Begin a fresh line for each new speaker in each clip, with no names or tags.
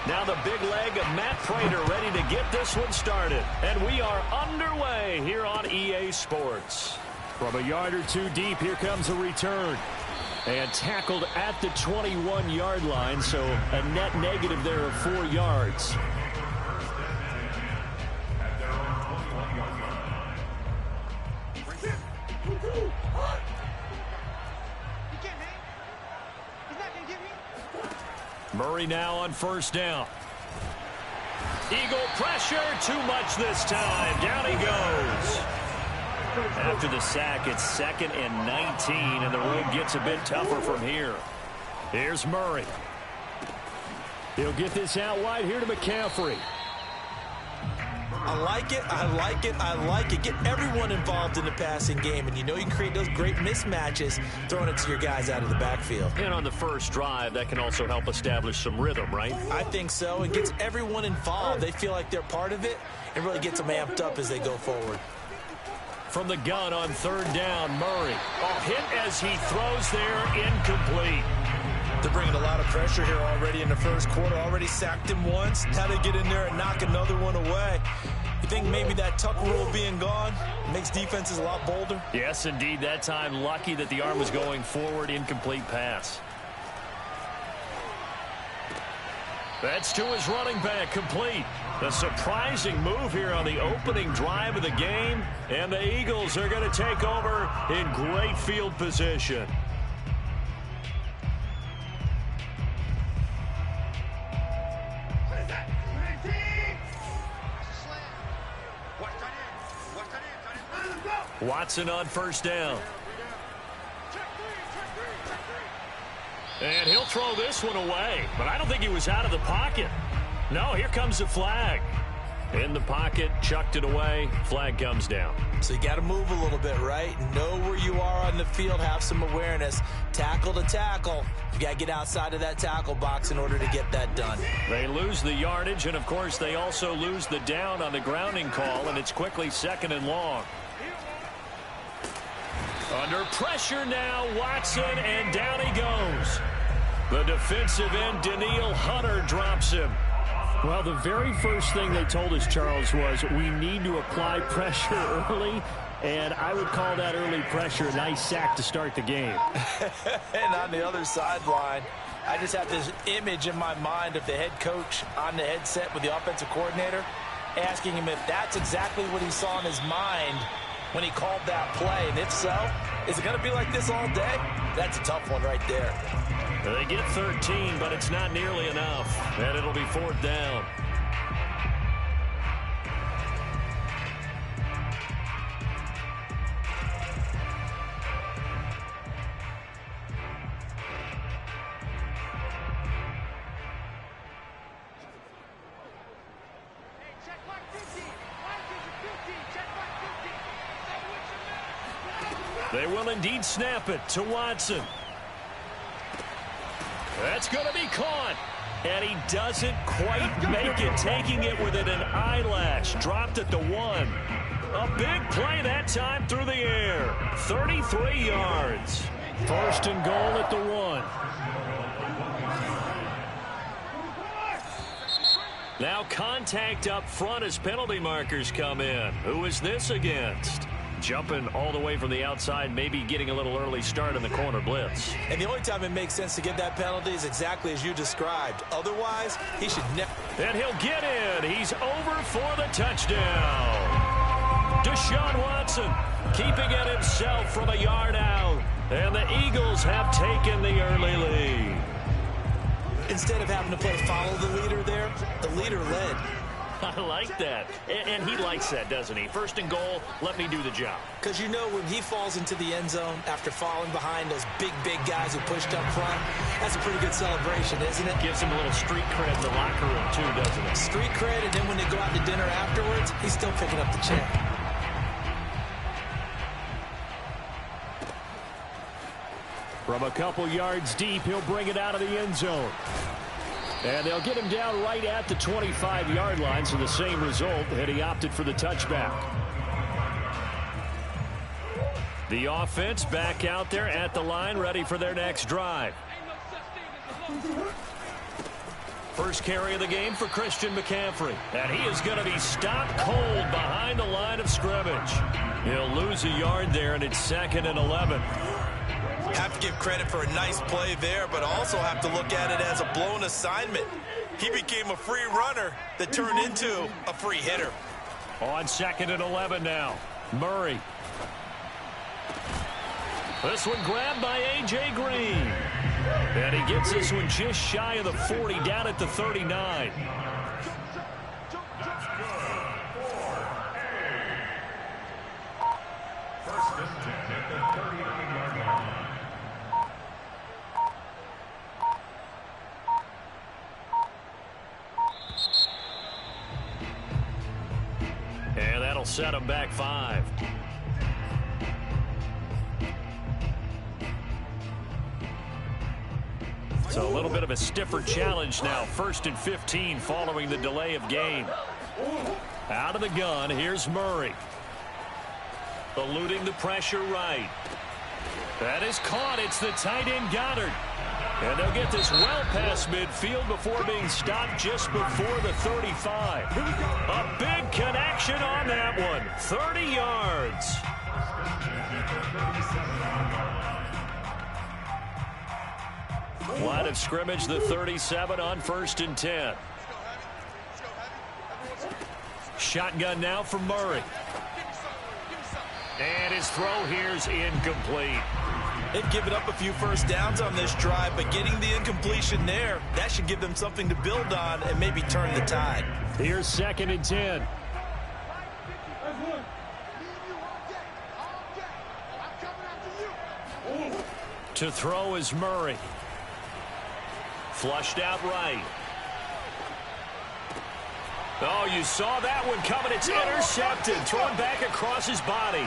Now the big leg of Matt Prater ready to get this one started. And we are underway here on EA Sports. From a yard or two deep, here comes a return. And tackled at the 21-yard line, so a net negative there of 4 yards. Murray now on first down. Eagle pressure, too much this time. Down he goes. After the sack, it's 2nd and 19, and the road gets a bit tougher from here. Here's Murray. He'll get this out wide here to McCaffrey.
I like it, I like it, I like it. Get everyone involved in the passing game, and you know you can create those great mismatches throwing it to your guys out of the backfield.
And on the first drive, that can also help establish some rhythm, right?
I think so. It gets everyone involved. They feel like they're part of it, and really gets them amped up as they go forward.
From the gun on 3rd down, Murray. Hit as he throws there, incomplete.
They're bringing a lot of pressure here already in the first quarter. Already sacked him once. Now they get in there and knock another one away. You think maybe that tuck rule being gone makes defenses a lot bolder?
Yes, indeed. That time, lucky that the arm was going forward. Incomplete pass. That's to his running back, complete. A surprising move here on the opening drive of the game. And the Eagles are going to take over in great field position. Watson on first down. And he'll throw this one away. But I don't think he was out of the pocket. No, here comes the flag. In the pocket, chucked it away. Flag comes down.
So you got to move a little bit, right? Know where you are on the field. Have some awareness. Tackle to tackle. You got to get outside of that tackle box in order to get that done.
They lose the yardage, and, of course, they also lose the down on the grounding call, and it's quickly 2nd and long. Under pressure now, Watson, and down he goes. The defensive end, Daniil Hunter, drops him. Well, the very first thing they told us, Charles, was we need to apply pressure early, and I would call that early pressure a nice sack to start the game.
And on the other sideline, I just have this image in my mind of the head coach on the headset with the offensive coordinator, asking him if that's exactly what he saw in his mind when he called that play. And if so, is it going to be like this all day? That's a tough one right there.
They get 13, but it's not nearly enough. And it'll be 4th down. They will indeed snap it to Watson. That's going to be caught. And he doesn't quite make it, taking it within an eyelash. Dropped at the 1. A big play that time through the air. 33 yards. 1st and goal at the 1. Now contact up front as penalty markers come in. Who is this against? Jumping all the way from the outside, maybe getting a little early start in the corner blitz.
And the only time it makes sense to get that penalty is exactly as you described. Otherwise, he should never.
And he'll get in. He's over for the touchdown. Deshaun Watson keeping it himself from a yard out. And the Eagles have taken the early lead.
Instead of having to play follow the leader there, the leader led.
I like that. And he likes that, doesn't he? 1st and goal, let me do the job.
Because you know when he falls into the end zone after falling behind those big guys who pushed up front, that's a pretty good celebration, isn't it?
Gives him a little street cred in the locker room, too, doesn't it?
Street cred, and then when they go out to dinner afterwards, he's still picking up the check.
From a couple yards deep, he'll bring it out of the end zone. And they'll get him down right at the 25-yard line, so the same result, and he opted for the touchback. The offense back out there at the line, ready for their next drive. First carry of the game for Christian McCaffrey. And he is going to be stopped cold behind the line of scrimmage. He'll lose a yard there, and it's 2nd and 11.
Have to give credit for a nice play there, but also have to look at it as a blown assignment. He became a free runner that turned into a free hitter.
On 2nd and 11 now. Murray. This one grabbed by A.J. Green. And he gets this one just shy of the 40, down at the 39. And that'll set him back 5. So a little bit of a stiffer challenge now. 1st and 15 following the delay of game. Out of the gun, here's Murray. Eluding the pressure right. That is caught. It's the tight end Goddard. And they'll get this well past midfield before being stopped just before the 35. A big connection on that one. 30 yards. Line of scrimmage, the 37 on 1st and 10. Shotgun now for Murray. And his throw here's incomplete.
They've given up a few first downs on this drive, but getting the incompletion there, that should give them something to build on and maybe turn the tide.
Here's 2nd and 10. To throw is Murray. Flushed out right. Oh, you saw that one coming. It's intercepted. Thrown back across his body.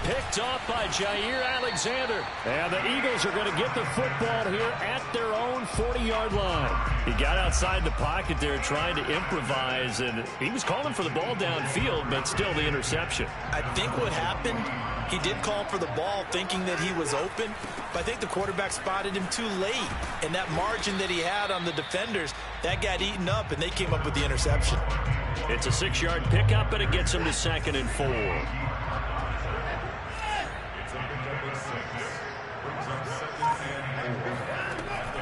Picked off by Jair Alexander. And the Eagles are going to get the football here at their own 40-yard line. He got outside the pocket there trying to improvise, and he was calling for the ball downfield, but still the interception.
I think what happened, he did call for the ball thinking that he was open, but I think the quarterback spotted him too late. And that margin that he had on the defenders, that got eaten up, and they came up with the interception.
It's a 6-yard pickup, and it gets him to 2nd and 4.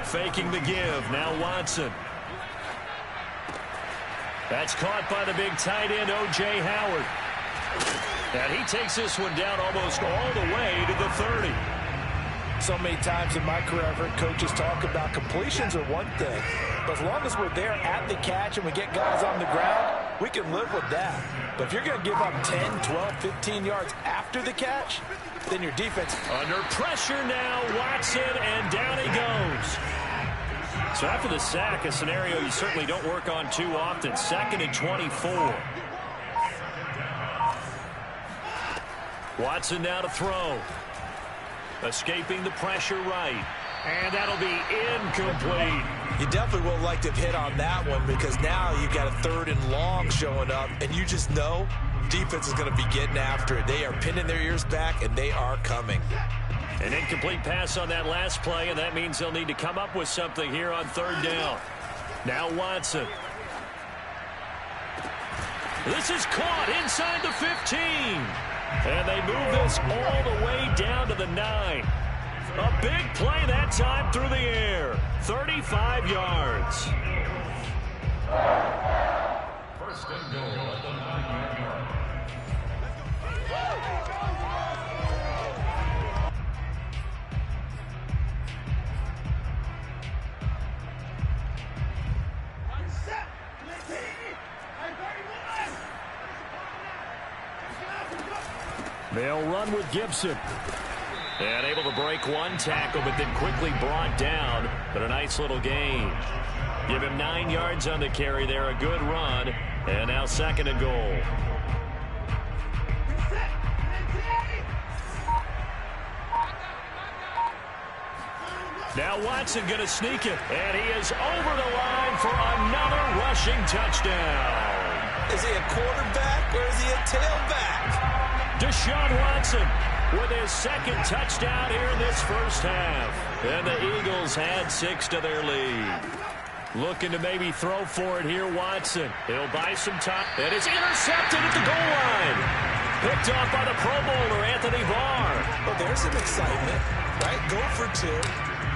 Faking the give. Now Watson. That's caught by the big tight end, O.J. Howard. And he takes this one down almost all the way to the 30.
So many times in my career, I've heard coaches talk about completions are one thing. But as long as we're there at the catch and we get guys on the ground, we can live with that. But if you're going to give up 10, 12, 15 yards after the catch, then your defense...
Under pressure now, Watson, and down he goes. So after the sack, a scenario you certainly don't work on too often. 2nd and 24. Watson now to throw. Escaping the pressure right. And that'll be incomplete.
You definitely would like to have hit on that one because now you've got a 3rd and long showing up, and you just know defense is going to be getting after it. They are pinning their ears back, and they are coming.
An incomplete pass on that last play, and that means they'll need to come up with something here on 3rd down. Now Watson. This is caught inside the 15. And they move this all the way down to the 9. A big play that time through the air. 35 yards. First and goal at the 9-yard line. They'll run with Gibson. And able to break one tackle, but then quickly brought down. But a nice little gain. Give him 9 yards on the carry there. A good run. And now 2nd and goal. Now Watson going to sneak it. And he is over the line for another rushing touchdown.
Is he a quarterback or is he a tailback?
Deshaun Watson with his 2nd touchdown here in this first half. And the Eagles had 6 to their lead. Looking to maybe throw for it here, Watson. He'll buy some time. And it's intercepted at the goal line. Picked off by the Pro Bowler, Anthony Barr.
Well, there's some excitement, right? Go for two,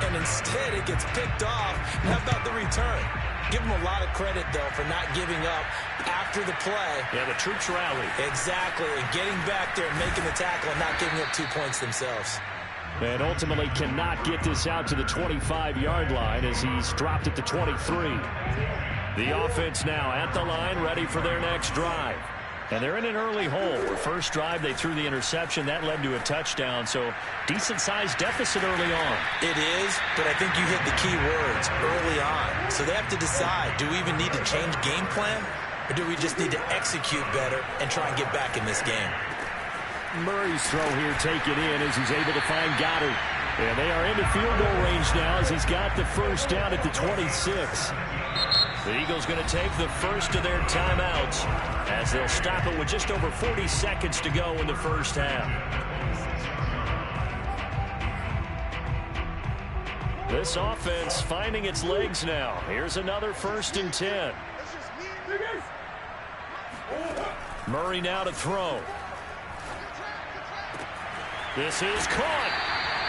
and instead it gets picked off. How about the return? Give him a lot of credit, though, for not giving up after the play.
Yeah, the troops rally.
Exactly, and getting back there and making the tackle and not giving up 2 points themselves.
And ultimately cannot get this out to the 25-yard line as he's dropped at the 23. The offense now at the line, ready for their next drive. And they're in an early hole. The first drive, they threw the interception. That led to a touchdown, so decent-sized deficit early on.
It is, but I think you hit the key words early on. So they have to decide, do we even need to change game plan, or do we just need to execute better and try and get back in this game?
Murray's throw here taken in as he's able to find Goddard. And they are into field goal range now as he's got the first down at the 26. The Eagles going to take the first of their timeouts as they'll stop it with just over 40 seconds to go in the first half. This offense finding its legs now. Here's another 1st and 10. Murray now to throw. This is caught.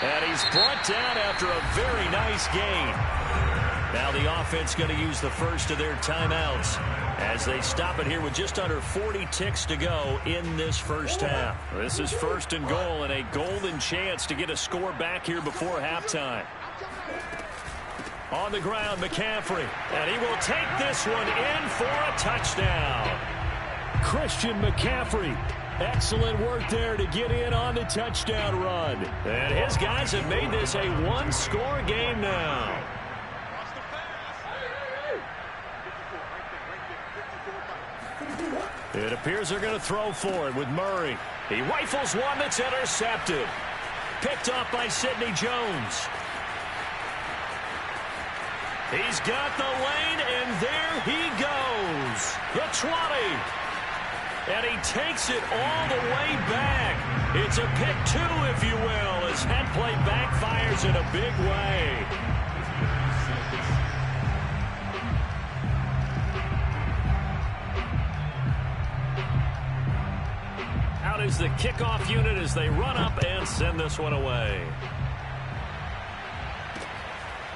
And he's brought down after a very nice gain. Now the offense going to use the first of their timeouts as they stop it here with just under 40 ticks to go in this first half. This is 1st and goal and a golden chance to get a score back here before halftime. On the ground, McCaffrey. And he will take this one in for a touchdown. Christian McCaffrey. Excellent work there to get in on the touchdown run. And his guys have made this a one-score game now. It appears they're going to throw for it with Murray. He rifles one that's intercepted. Picked off by Sidney Jones. He's got the lane, and there he goes. The 20. And he takes it all the way back. It's a pick 2, if you will, as head play backfires in a big way. Out is the kickoff unit as they run up and send this one away.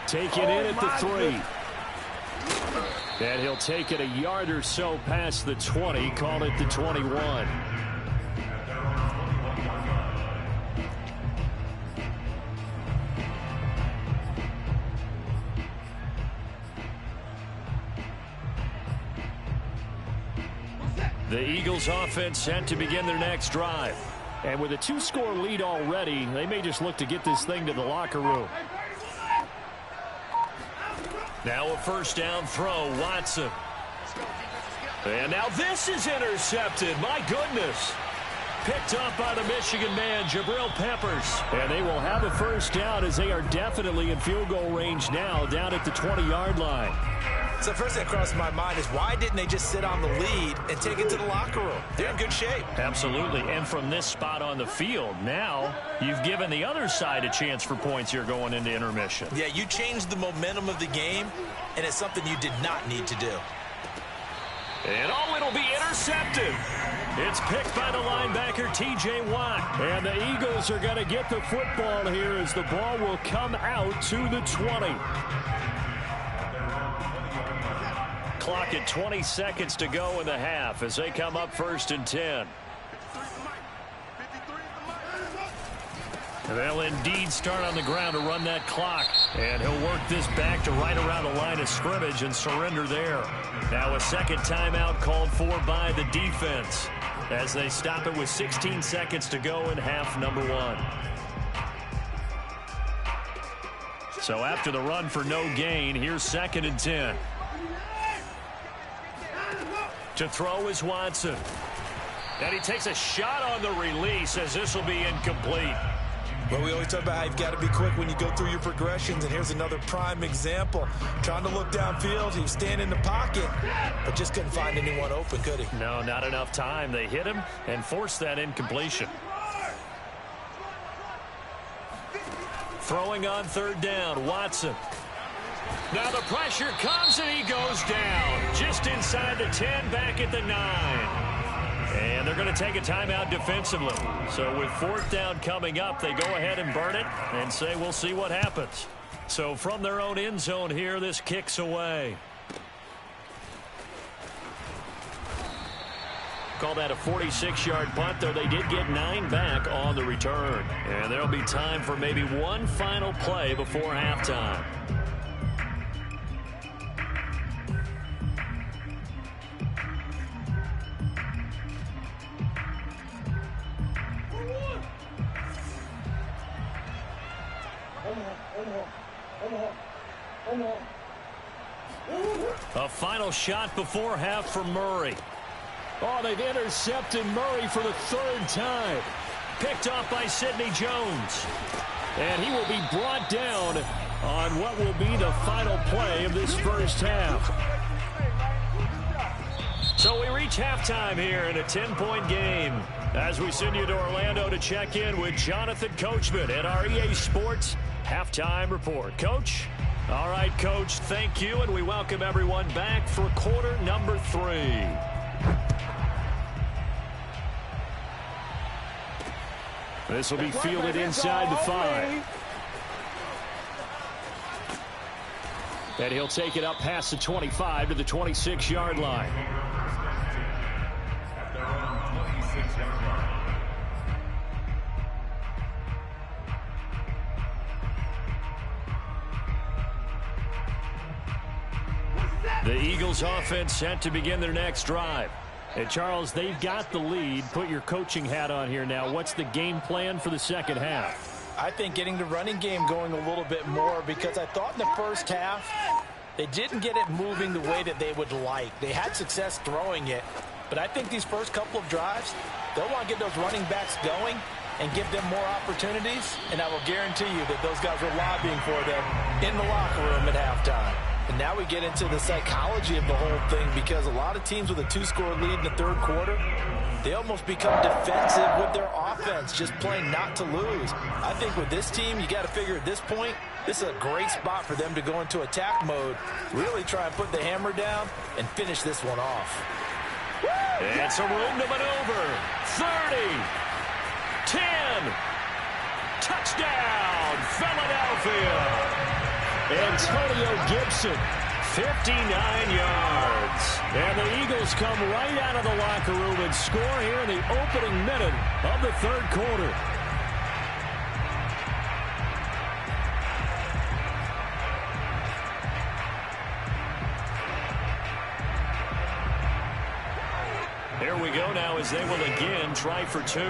Taken in at the 3. And he'll take it a yard or so past the 20, call it the 21. The Eagles offense set to begin their next drive. And with a 2-score lead already, they may just look to get this thing to the locker room. Now a first down throw, Watson. And now this is intercepted. My goodness. Picked up by the Michigan man, Jabril Peppers. And they will have a first down as they are definitely in field goal range now down at the 20-yard line.
So first thing that crossed my mind is why didn't they just sit on the lead and take it to the locker room? They're in good shape.
Absolutely. And from this spot on the field, now you've given the other side a chance for points here going into intermission.
Yeah, you changed the momentum of the game, and it's something you did not need to do.
And it'll be intercepted. It's picked by the linebacker, T.J. Watt. And the Eagles are going to get the football here as the ball will come out to the 20. Clock at 20 seconds to go in the half as they come up 1st and 10. They'll indeed start on the ground to run that clock. And he'll work this back to right around the line of scrimmage and surrender there. Now a second timeout called for by the defense as they stop it with 16 seconds to go in half number 1. So after the run for no gain, here's 2nd and 10. To throw is Watson. And he takes a shot on the release as this will be incomplete.
Well, we always talk about how you've got to be quick when you go through your progressions, and here's another prime example. Trying to look downfield, he was standing in the pocket, but just couldn't find anyone open, could he?
No, not enough time. They hit him and forced that incompletion. Throwing on 3rd down, Watson. Now the pressure comes, and he goes down. Just inside the 10, back at the 9. And they're going to take a timeout defensively. So with 4th down coming up, they go ahead and burn it and say we'll see what happens. So from their own end zone here, this kicks away. Call that a 46-yard punt, though they did get 9 back on the return. And there'll be time for maybe one final play before halftime. A final shot before half for Murray. Oh, they've intercepted Murray for the 3rd time. Picked off by Sidney Jones. And he will be brought down on what will be the final play of this first half. So we reach halftime here in a 10-point game as we send you to Orlando to check in with Jonathan Coachman at our EA Sports Halftime Report. Coach? All right, Coach, thank you, and we welcome everyone back for quarter number 3. This will be fielded inside the 5. And he'll take it up past the 25 to the 26-yard line. The Eagles offense set to begin their next drive. And Charles, they've got the lead. Put your coaching hat on here now. What's the game plan for the second half?
I think getting the running game going a little bit more, because I thought in the first half they didn't get it moving the way that they would like. They had success throwing it, but I think these first couple of drives, they'll want to get those running backs going and give them more opportunities, and I will guarantee you that those guys were lobbying for them in the locker room at halftime. And now we get into the psychology of the whole thing, because a lot of teams with a 2-score lead in the 3rd quarter, they almost become defensive with their offense, just playing not to lose. I think with this team, you got to figure at this point, this is a great spot for them to go into attack mode, really try and put the hammer down and finish this one off.
It's a room to maneuver. 30, 10, touchdown, Philadelphia. Antonio Gibson, 59 yards. And the Eagles come right out of the locker room and score here in the opening minute of the 3rd quarter. Here we go now as they will again try for 2.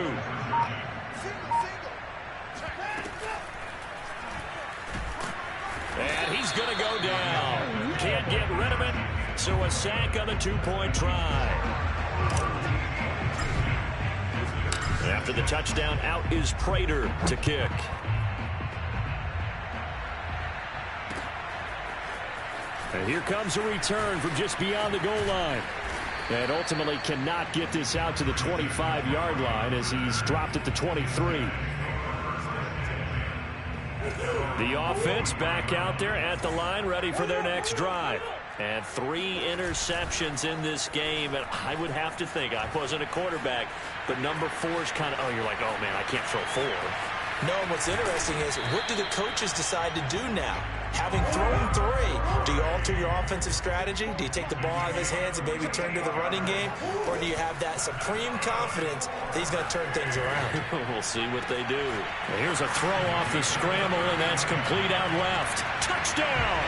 And he's going to go down. Can't get rid of it, so a sack on the 2-point try. After the touchdown, out is Prater to kick. And here comes a return from just beyond the goal line. And ultimately cannot get this out to the 25-yard line as he's dropped at the 23. The offense back out there at the line, ready for their next drive. And 3 interceptions in this game. And I would have to think, I wasn't a quarterback, but number 4 is kind of, oh, you're like, oh, man, I can't throw 4.
No, and what's interesting is, what do the coaches decide to do now? Having thrown 3, do you alter your offensive strategy? Do you take the ball out of his hands and maybe turn to the running game? Or do you have that supreme confidence that he's going to turn things around?
We'll see what they do. And here's a throw off the scramble, and that's complete out left. Touchdown!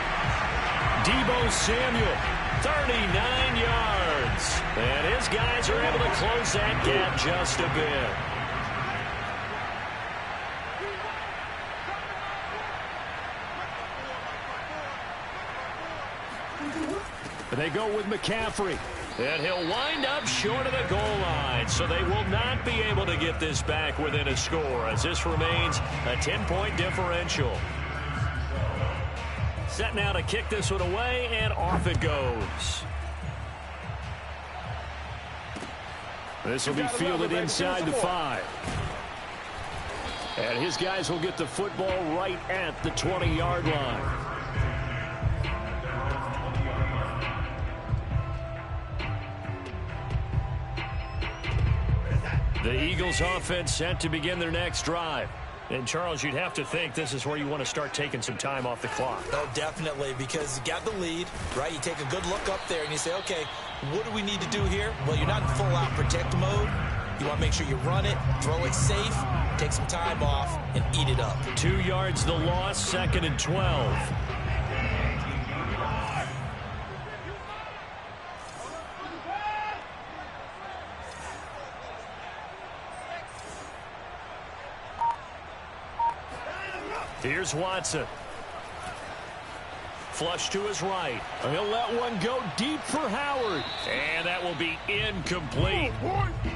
Deebo Samuel, 39 yards. And his guys are able to close that gap just a bit. They go with McCaffrey. And he'll wind up short of the goal line. So they will not be able to get this back within a score, as this remains a 10-point differential. Set now to kick this one away, and off it goes. This will be fielded inside the 5. And his guys will get the football right at the 20-yard line. The Eagles offense set to begin their next drive. And, Charles, you'd have to think this is where you want to start taking some time off the clock.
Oh, definitely, because you got the lead, right? You take a good look up there and you say, okay, what do we need to do here? Well, you're not in full-out protect mode. You want to make sure you run it, throw it safe, take some time off, and eat it up.
2 yards the loss, 2nd and 12. Here's Watson. Flush to his right. He'll let one go deep for Howard. And that will be incomplete.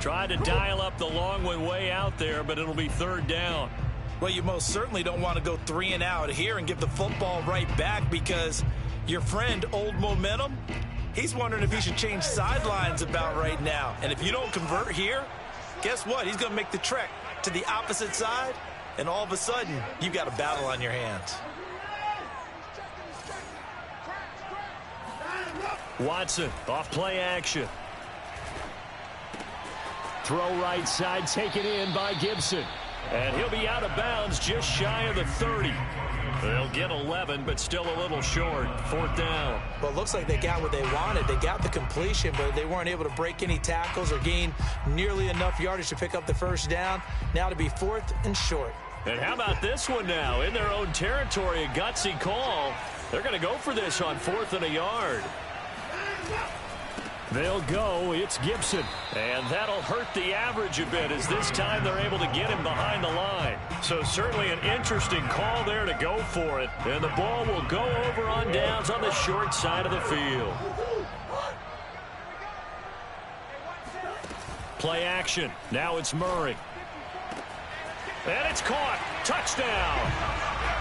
Tried to dial up the long one way out there, but it'll be 3rd down.
Well, you most certainly don't want to go 3 and out here and give the football right back, because your friend, Old Momentum, he's wondering if he should change sidelines about right now. And if you don't convert here, guess what? He's going to make the trek to the opposite side, and all of a sudden, you've got a battle on your hands.
Watson, off play action. Throw right side, taken in by Gibson. And he'll be out of bounds just shy of the 30. They'll get 11, but still a little short. 4th down.
Well, it looks like they got what they wanted. They got the completion, but they weren't able to break any tackles or gain nearly enough yardage to pick up the 1st down. Now to be 4th and short.
And how about this one now? In their own territory, a gutsy call. They're going to go for this on 4th and a yard. They'll go. It's Gibson. And that'll hurt the average a bit, as this time they're able to get him behind the line. So certainly an interesting call there to go for it. And the ball will go over on downs on the short side of the field. Play action. Now it's Murray. And it's caught. Touchdown.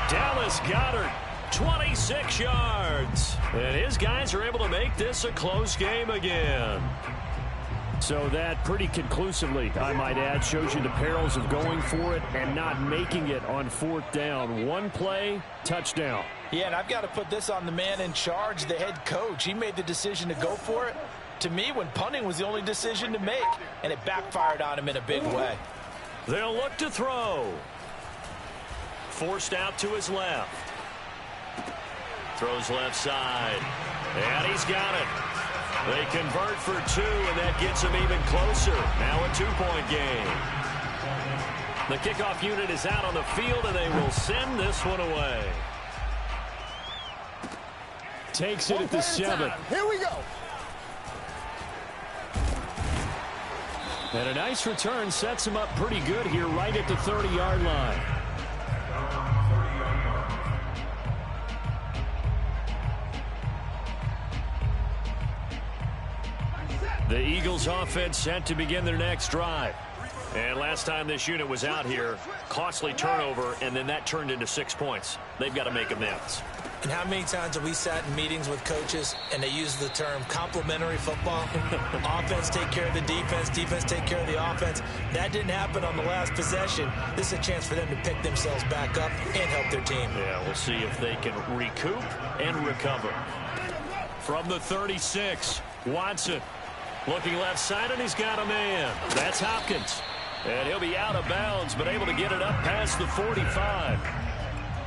Dallas Goedert, 26 yards. And his guys are able to make this a close game again. So that pretty conclusively, I might add, shows you the perils of going for it and not making it on 4th down. One play, touchdown.
Yeah, and I've got to put this on the man in charge, the head coach. He made the decision to go for it. To me, when punting was the only decision to make, and it backfired on him in a big way.
They'll look to throw. Forced out to his left. Throws left side. And he's got it. They convert for 2, and that gets him even closer. Now a 2-point game. The kickoff unit is out on the field, and they will send this one away. Takes it at the 7.
Here we go.
And a nice return sets him up pretty good here right at the 30-yard line. The Eagles offense set to begin their next drive. And last time this unit was out here, costly turnover, and then that turned into 6 points. They've got to make amends.
And how many times have we sat in meetings with coaches and they use the term complementary football? Offense take care of the defense, defense take care of the offense. That didn't happen on the last possession. This is a chance for them to pick themselves back up and help their team.
Yeah, we'll see if they can recoup and recover. From the 36, Watson looking left side, and he's got a man. That's Hopkins. And he'll be out of bounds, but able to get it up past the 45.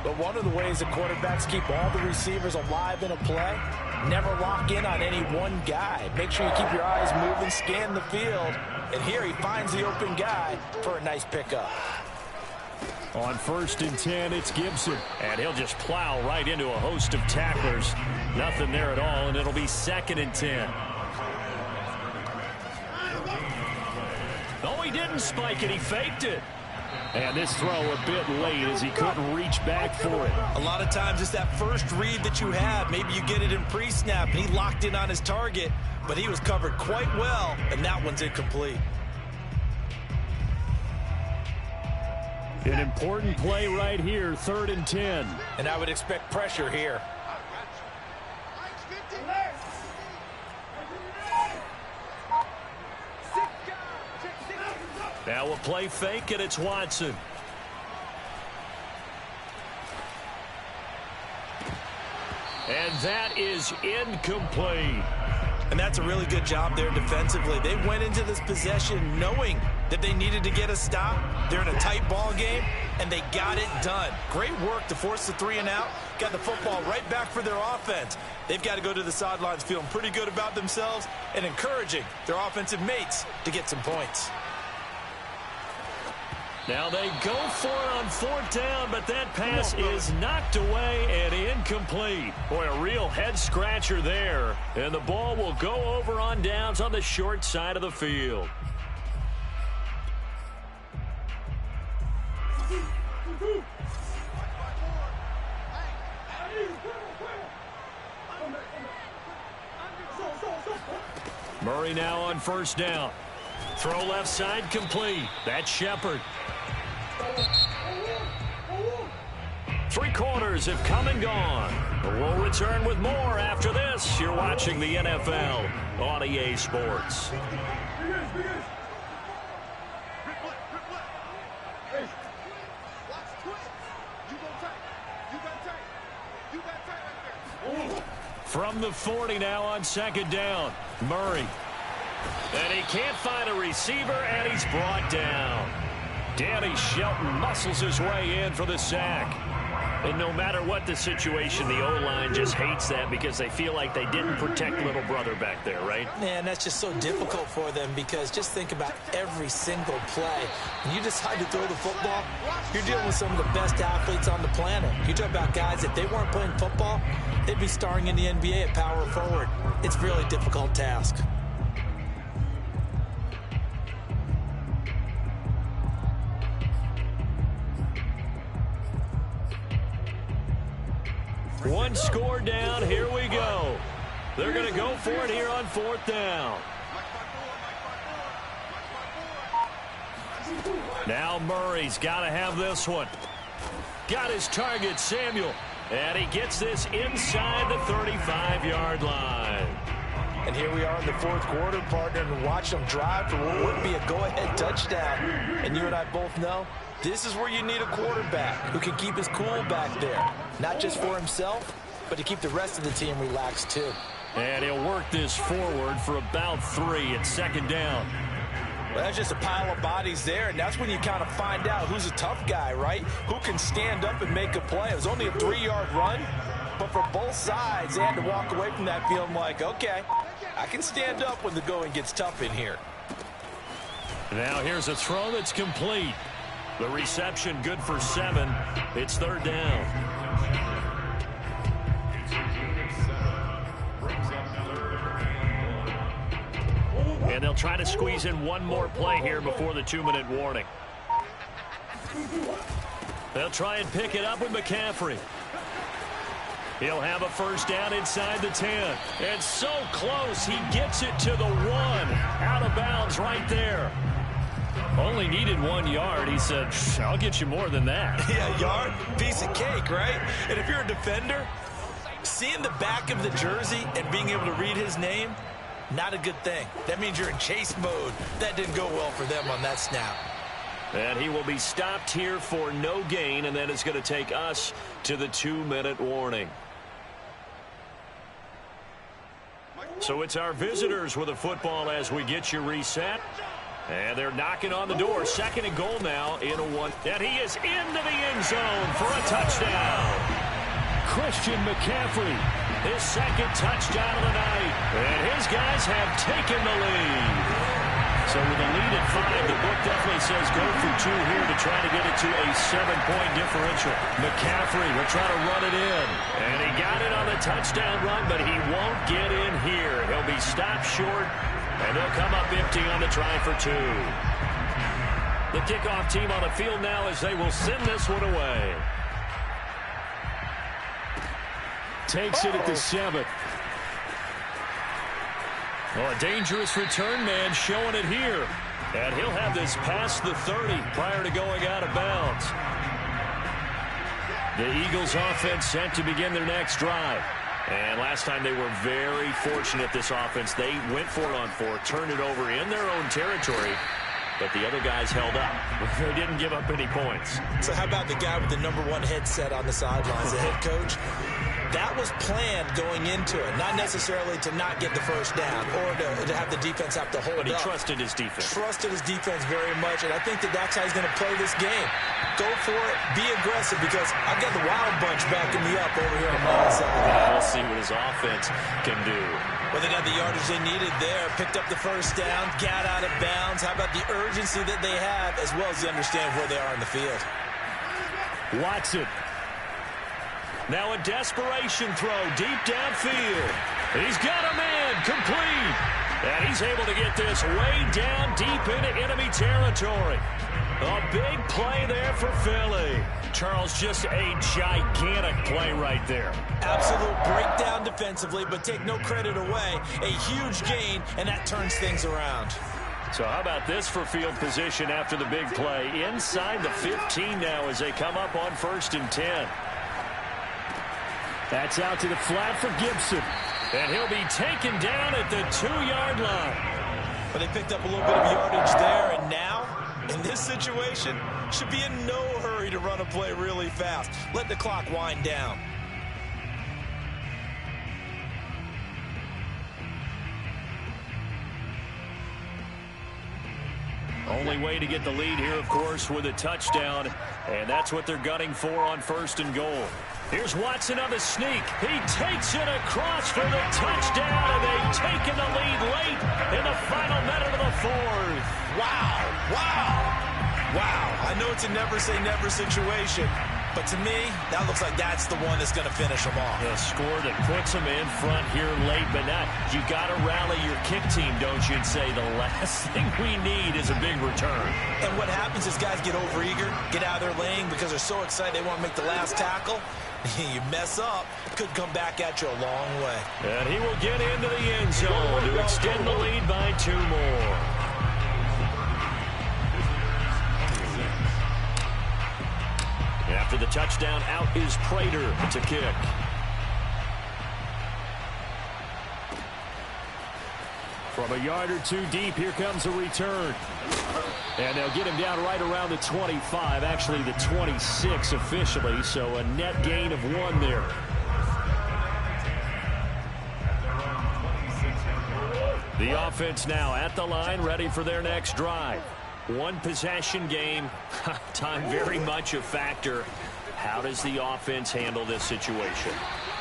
But one of the ways the quarterbacks keep all the receivers alive in a play, never lock in on any one guy. Make sure you keep your eyes moving, scan the field. And here he finds the open guy for a nice pickup.
On 1st and 10, it's Gibson. And he'll just plow right into a host of tacklers. Nothing there at all, and it'll be 2nd and 10. Oh, he didn't spike it. He faked it. And this throw a bit late as he couldn't reach back for it.
A lot of times it's that first read that you have. Maybe you get it in pre-snap, and he locked in on his target, but he was covered quite well, and that one's incomplete.
An important play right here, 3rd and 10.
And I would expect pressure here.
Now a play fake, and it's Watson. And that is incomplete.
And that's a really good job there defensively. They went into this possession knowing that they needed to get a stop. They're in a tight ball game, and they got it done. Great work to force the 3 and out. Got the football right back for their offense. They've got to go to the sidelines feeling pretty good about themselves and encouraging their offensive mates to get some points.
Now they go for it on 4th down, but that pass is knocked away and incomplete. Boy, a real head-scratcher there. And the ball will go over on downs on the short side of the field. Murray now on 1st down. Throw left side complete. That's Shepard. 3 quarters have come and gone. We'll return with more after this. You're watching the NFL on EA Sports. From the 40 now on 2nd down. Murray. And he can't find a receiver, and he's brought down. Danny Shelton muscles his way in for the sack. And no matter what the situation, the O-line just hates that because they feel like they didn't protect little brother back there, right?
Man, that's just so difficult for them because just think about every single play. When you decide to throw the football, you're dealing with some of the best athletes on the planet. You talk about guys, if they weren't playing football, they'd be starring in the NBA at power forward. It's a really difficult task.
One score down. Here we go. They're going to go for it here on 4th down. Now Murray's got to have this one. Got his target, Samuel. And he gets this inside the 35-yard line.
And here we are in the 4th quarter, partner, and watch them drive for what would be a go-ahead touchdown. And you and I both know this is where you need a quarterback who can keep his cool back there. Not just for himself, but to keep the rest of the team relaxed too.
And he'll work this forward for about 3 at 2nd down.
Well, that's just a pile of bodies there, and that's when you kind of find out who's a tough guy, right? Who can stand up and make a play. It was only a 3-yard run, but for both sides, they had to walk away from that feeling like, okay, I can stand up when the going gets tough in here.
Now here's a throw that's complete. The reception good for 7. It's 3rd down. And they'll try to squeeze in one more play here before the 2-minute warning. They'll try and pick it up with McCaffrey. He'll have a 1st down inside the 10. And so close, he gets it to the 1. Out of bounds right there. Only needed 1 yard. He said, I'll get you more than that.
Yeah, yard, piece of cake, right? And if you're a defender, seeing the back of the jersey and being able to read his name, not a good thing. That means you're in chase mode. That didn't go well for them on that snap.
And he will be stopped here for no gain, and then it's going to take us to the 2-minute warning. So it's our visitors with a football as we get you reset. And they're knocking on the door. 2nd and goal now in a 1. And he is into the end zone for a touchdown. Christian McCaffrey, his 2nd touchdown of the night. And his guys have taken the lead. So with a lead at 5, the book definitely says go for 2 here to try to get it to a 7-point differential. McCaffrey will try to run it in. And he got it on the touchdown run, but he won't get in here. He'll be stopped short. And they'll come up empty on the try for 2. The kickoff team on the field now as they will send this one away. Takes it at the 7. Well, a dangerous return man showing it here. And he'll have this past the 30 prior to going out of bounds. The Eagles offense set to begin their next drive. And last time they were very fortunate, this offense. They went for it on 4, turned it over in their own territory, but the other guys held up. They didn't give up any points.
So how about the guy with the #1 headset on the sidelines, the head coach?
That was planned going into it, not necessarily to not get the first down or to have the defense have to hold up.
But he trusted his defense.
Trusted his defense very much, and I think that's how he's going to play this game. Go for it, be aggressive, because I've got the Wild Bunch backing me up over here on my side.
We'll see what his offense can do.
Well, they got the yardage they needed there, picked up the first down, got out of bounds. How about the urgency that they have, as well as the understand where they are in the field?
Watson. Now a desperation throw deep downfield. He's got a man complete. And he's able to get this way down deep into enemy territory. A big play there for Philly. Charles, just a gigantic play right there.
Absolute breakdown defensively, but take no credit away. A huge gain, and that turns things around.
So how about this for field position after the big play? Inside the 15 now as they come up on 1st and 10. That's out to the flat for Gibson. And he'll be taken down at the 2-yard line.
But they picked up a little bit of yardage there, and now, in this situation, should be in no hurry to run a play really fast. Let the clock wind down.
Only way to get the lead here, of course, with a touchdown. And that's what they're gunning for on 1st and goal. Here's Watson on the sneak. He takes it across for the touchdown, and they've taken the lead late in the final minute of the 4th.
Wow, wow, wow. I know it's a never-say-never situation, but to me, that looks like that's the one that's going to finish them off.
A score that puts them in front here late, but now you got to rally your kick team, don't you, and say the last thing we need is a big return.
And what happens is guys get overeager, get out of their lane because they're so excited they want to make the last tackle. You mess up, could come back at you a long way.
And he will get into the end zone to extend the lead by 2 more. After the touchdown, out is Prater to kick. From a yard or 2 deep, here comes a return. And they'll get him down right around the 25, actually the 26 officially, so a net gain of 1 there. The offense now at the line, ready for their next drive. 1 possession game, time very much a factor. How does the offense handle this situation?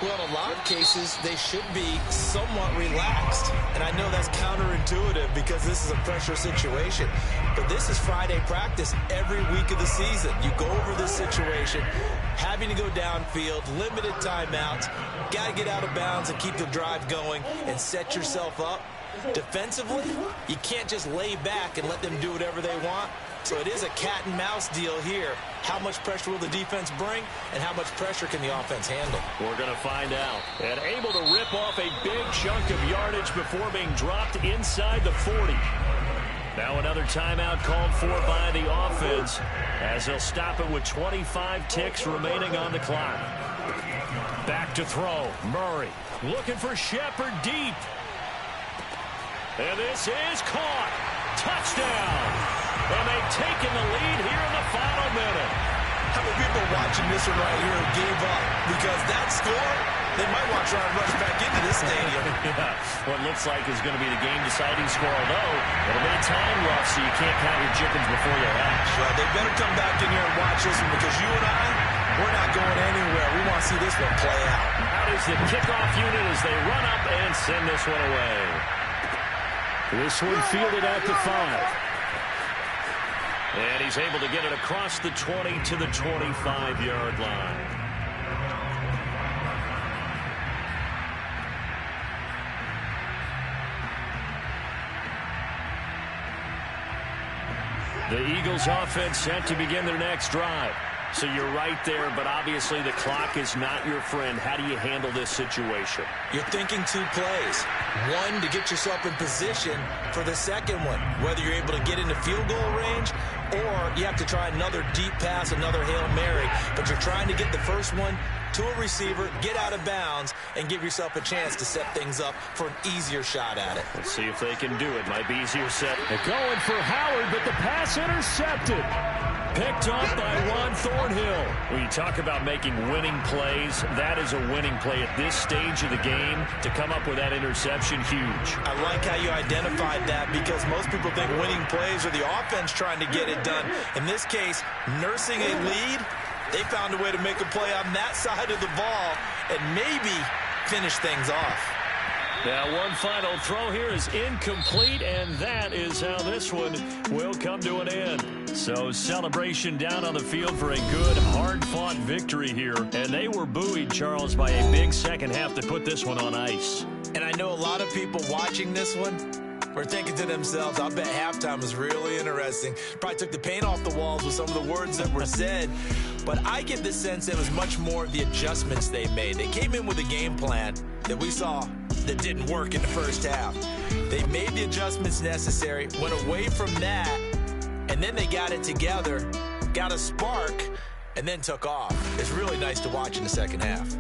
Well, in a lot of cases, they should be somewhat relaxed. And I know that's counterintuitive because this is a pressure situation. But this is Friday practice every week of the season. You go over this situation, having to go downfield, limited timeouts, got to get out of bounds and keep the drive going and set yourself up. Defensively, you can't just lay back and let them do whatever they want. So it is a cat and mouse deal here. How much pressure will the defense bring, and how much pressure can the offense handle?
We're going to find out. And able to rip off a big chunk of yardage before being dropped inside the 40. Now another timeout called for by the offense as they'll stop it with 25 ticks remaining on the clock. Back to throw. Murray looking for Shepard deep. And this is caught. Touchdown. And they've taken the lead here in the final minute.
How many people watching this one right here gave up? Because that score, they might want to try and rush back into this stadium.
Yeah, what looks like is going to be the game-deciding score, although it'll be a time rush, so you can't count your chickens before you hatch.
Well, they better come back in here and watch this one because you and I, we're not going anywhere. We want to see this one play out.
Out is the kickoff unit as they run up and send this one away. This one fielded at the 5. And he's able to get it across the 20 to the 25-yard line. The Eagles offense set to begin their next drive. So you're right there, but obviously the clock is not your friend. How do you handle this situation?
You're thinking 2 plays. One, to get yourself in position for the second one, whether you're able to get into field goal range or you have to try another deep pass, another Hail Mary, but you're trying to get the first one to a receiver, get out of bounds, and give yourself a chance to set things up for an easier shot at it.
Let's see if they can do it. Might be easier set. They're going for Howard, but the pass intercepted. Picked up by Ron Thornhill. When you talk about making winning plays, that is a winning play at this stage of the game. To come up with that interception, huge.
I like how you identified that, because most people think winning plays are the offense trying to get it done. In this case, nursing a lead, they found a way to make a play on that side of the ball and maybe finish things off.
Now, one final throw here is incomplete, and that is how this one will come to an end. So, celebration down on the field for a good, hard-fought victory here. And they were buoyed, Charles, by a big second half to put this one on ice.
And I know a lot of people watching this one were thinking to themselves, I bet halftime was really interesting. Probably took the paint off the walls with some of the words that were said. But I get the sense that it was much more of the adjustments they made. They came in with a game plan that we saw that didn't work in the first half. They made the adjustments necessary, went away from that, and then they got it together, got a spark, and then took off. It's really nice to watch in the second half.